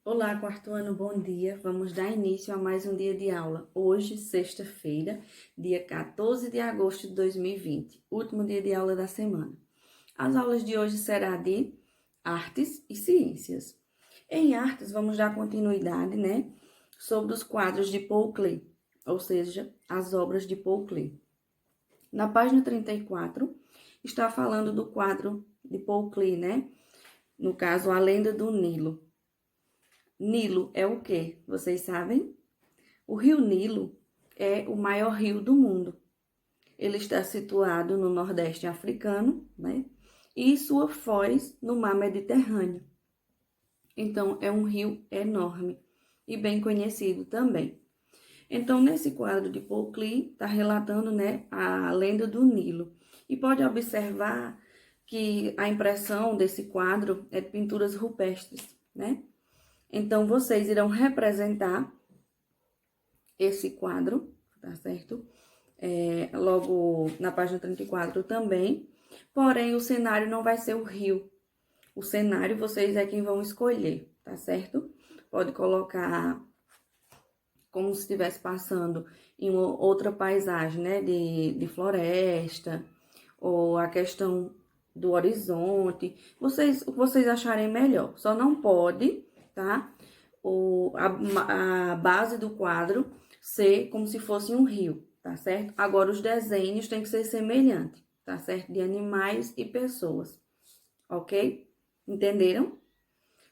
Olá, quarto ano, bom dia. Vamos dar início a mais um dia de aula. Hoje, sexta-feira, dia 14 de agosto de 2020, último dia de aula da semana. As aulas de hoje serão de artes e ciências. Em artes, vamos dar continuidade, sobre os quadros de Paul Klee, ou seja, as obras de Paul Klee. Na página 34, está falando do quadro de Paul Klee, No caso, A Lenda do Nilo. Nilo é o quê? Vocês sabem? O rio Nilo é o maior rio do mundo. Ele está situado no Nordeste africano, E sua foz no mar Mediterrâneo. Então, é um rio enorme e bem conhecido também. Então, nesse quadro de Paul Klee, está relatando, a lenda do Nilo. E pode observar que a impressão desse quadro é de pinturas rupestres, Então, vocês irão representar esse quadro, tá certo? Logo na página 34 também. Porém, o cenário não vai ser o rio. O cenário vocês é quem vão escolher, tá certo? Pode colocar como se estivesse passando em uma outra paisagem, de floresta, ou a questão do horizonte. O que vocês acharem melhor. Só não pode, tá? A base do quadro ser como se fosse um rio, tá certo? Agora, os desenhos têm que ser semelhantes, tá certo? De animais e pessoas, ok? Entenderam?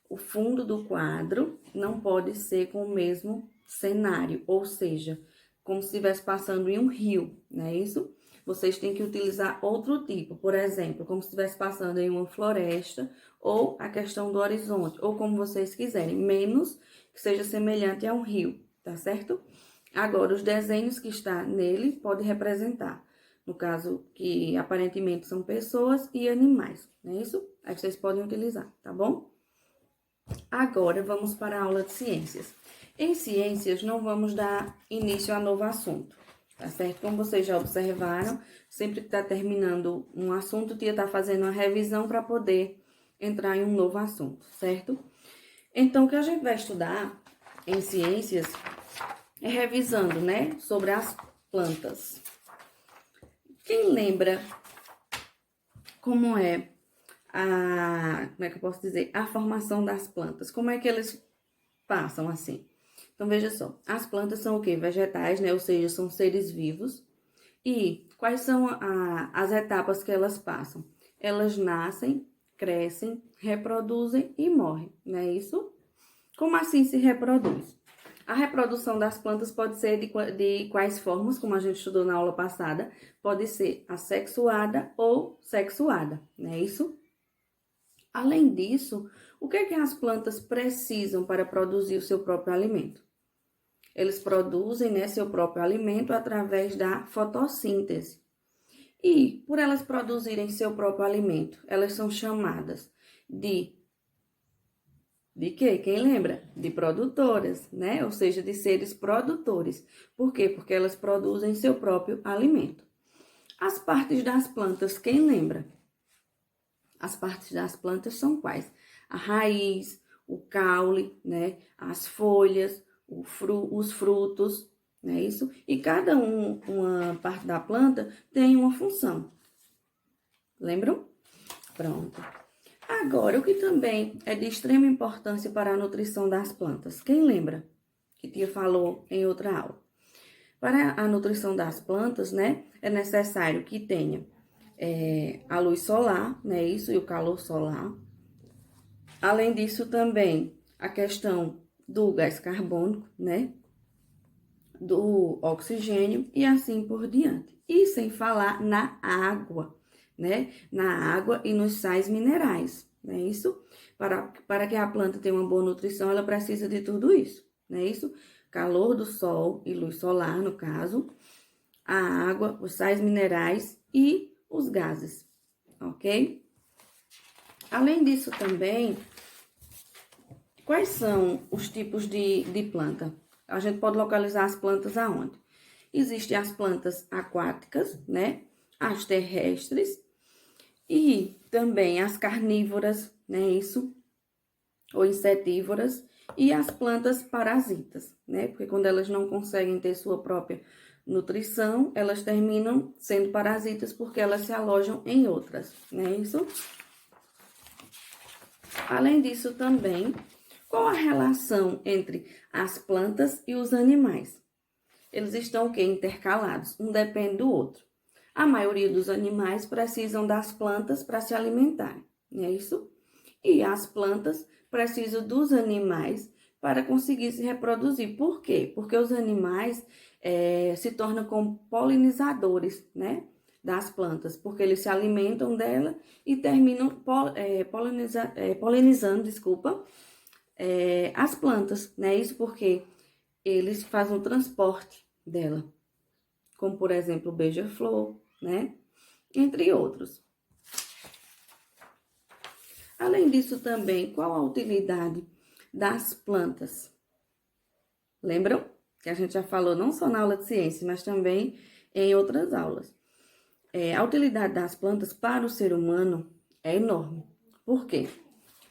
O fundo do quadro não pode ser com o mesmo cenário, ou seja, como se estivesse passando em um rio, não é isso? Vocês têm que utilizar outro tipo, por exemplo, como se estivesse passando em uma floresta, ou a questão do horizonte, ou como vocês quiserem, menos que seja semelhante a um rio, tá certo? Agora, os desenhos que está nele pode representar, no caso que aparentemente são pessoas e animais, não é isso? Aí vocês podem utilizar, tá bom? Agora, vamos para a aula de ciências. Em ciências, não vamos dar início a novo assunto, tá certo? Como vocês já observaram, sempre que está terminando um assunto, o tia está fazendo uma revisão para poder entrar em um novo assunto, certo? Então, o que a gente vai estudar em ciências é revisando, sobre as plantas. Quem lembra como é como é que eu posso dizer? A formação das plantas. Como é que eles passam assim? Então, veja só. As plantas são o quê? Vegetais, Ou seja, são seres vivos. E quais são as etapas que elas passam? Elas nascem, crescem, reproduzem e morrem, não é isso? Como assim se reproduz? A reprodução das plantas pode ser de quais formas, como a gente estudou na aula passada, pode ser assexuada ou sexuada, não é isso? Além disso, o que é que as plantas precisam para produzir o seu próprio alimento? Eles produzem, seu próprio alimento através da fotossíntese. E, por elas produzirem seu próprio alimento, elas são chamadas de quê? Quem lembra? De produtoras, Ou seja, de seres produtores. Por quê? Porque elas produzem seu próprio alimento. As partes das plantas, quem lembra? As partes das plantas são quais? A raiz, o caule, As folhas, os frutos, não é isso? E cada uma parte da planta tem uma função. Lembram? Pronto. Agora, o que também é de extrema importância para a nutrição das plantas? Quem lembra? Que tia falou em outra aula. Para a nutrição das plantas, é necessário que tenha a luz solar, isso? E o calor solar. Além disso, também a questão do gás carbônico, Do oxigênio e assim por diante. E sem falar na água, Na água e nos sais minerais, não é isso? Para que a planta tenha uma boa nutrição, ela precisa de tudo isso, não é isso? Calor do sol e luz solar, no caso, a água, os sais minerais e os gases, ok? Além disso também, quais são os tipos de planta? A gente pode localizar as plantas aonde? Existem as plantas aquáticas, As terrestres e também as carnívoras, Isso? Ou insetívoras E as plantas parasitas, né? Porque quando elas não conseguem ter sua própria nutrição, elas terminam sendo parasitas porque elas se alojam em outras, não é isso? Além disso também, qual a relação entre as plantas e os animais? Eles estão o quê? Intercalados, um depende do outro. A maioria dos animais precisam das plantas para se alimentar, não é isso? E as plantas precisam dos animais para conseguir se reproduzir. Por quê? Porque os animais se tornam como polinizadores, né? Das plantas, porque eles se alimentam dela e terminam polinizando, desculpa, as plantas, né? Isso porque eles fazem o transporte dela, como por exemplo o beija-flor, né? Entre outros. Além disso também, qual a utilidade das plantas? Lembram? Que a gente já falou não só na aula de ciência, mas também em outras aulas. A utilidade das plantas para o ser humano é enorme. Por quê?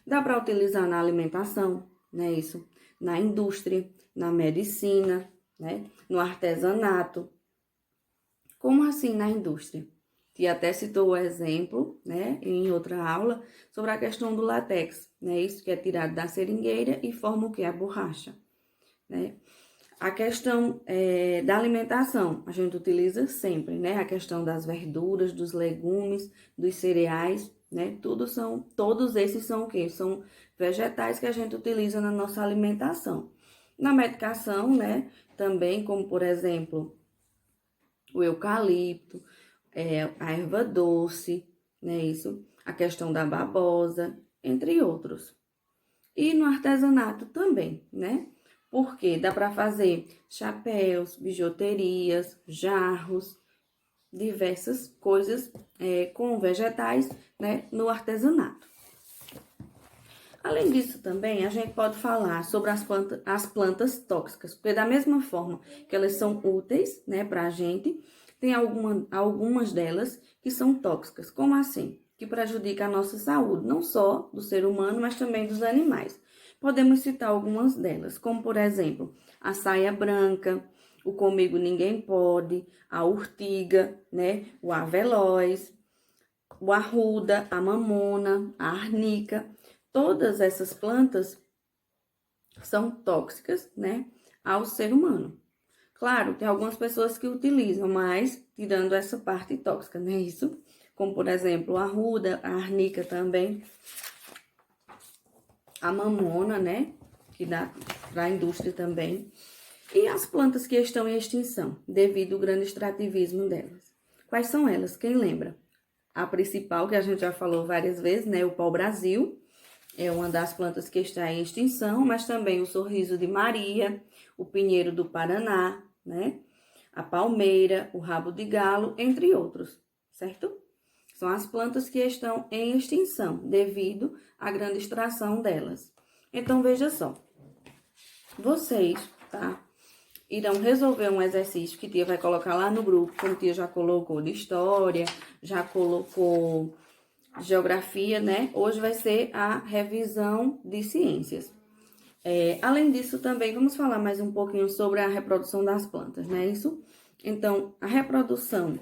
Dá para utilizar na alimentação, né? Isso, na indústria, na medicina, né? No artesanato. Como assim na indústria? Que até citou o exemplo, né, em outra aula, sobre a questão do látex, né? Isso que é tirado da seringueira e forma o que? A borracha, né? A questão da alimentação, a gente utiliza sempre, né? A questão das verduras, dos legumes, dos cereais, né? Todos esses são o quê? São vegetais que a gente utiliza na nossa alimentação. Na medicação, né? Também, como por exemplo, o eucalipto, a erva doce, né? Isso, a questão da babosa, entre outros. E no artesanato também, né? Porque dá para fazer chapéus, bijuterias, jarros, diversas coisas com vegetais, né, no artesanato. Além disso também, a gente pode falar sobre as plantas tóxicas, porque da mesma forma que elas são úteis, né, para a gente, tem algumas delas que são tóxicas. Como assim? Que prejudicam a nossa saúde, não só do ser humano, mas também dos animais. Podemos citar algumas delas, como por exemplo, a saia branca, o comigo ninguém pode, a urtiga, né, o avelós, o arruda, a mamona, a arnica. Todas essas plantas são tóxicas, né, ao ser humano. Claro, tem algumas pessoas que utilizam, mas tirando essa parte tóxica, não é isso? Como por exemplo, a arruda, a arnica também, a mamona, né, que dá para a indústria também, e as plantas que estão em extinção, devido ao grande extrativismo delas. Quais são elas? Quem lembra? A principal, que a gente já falou várias vezes, né, o pau-brasil, é uma das plantas que está em extinção, mas também o sorriso de Maria, o pinheiro do Paraná, né, a palmeira, o rabo de galo, entre outros, certo? São as plantas que estão em extinção, devido à grande extração delas. Então, veja só. Vocês, tá? Irão resolver um exercício que tia vai colocar lá no grupo, como tia já colocou de história, já colocou de geografia, né? Hoje vai ser a revisão de ciências. Além disso, também vamos falar mais um pouquinho sobre a reprodução das plantas, não é isso? Então, a reprodução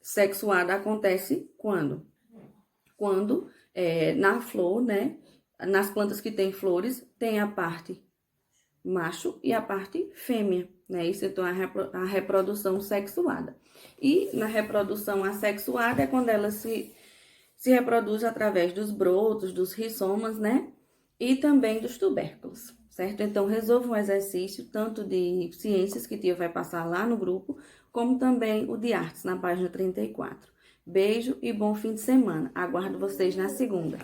sexuada acontece quando? Quando na flor, né? Nas plantas que têm flores, tem a parte macho e a parte fêmea, né? Isso então é a reprodução sexuada. E na reprodução assexuada é quando ela se reproduz através dos brotos, dos rizomas, né? E também dos tubérculos, certo? Então, resolva um exercício, tanto de ciências, que tia vai passar lá no grupo, como também o de artes, na página 34. Beijo e bom fim de semana. Aguardo vocês na segunda.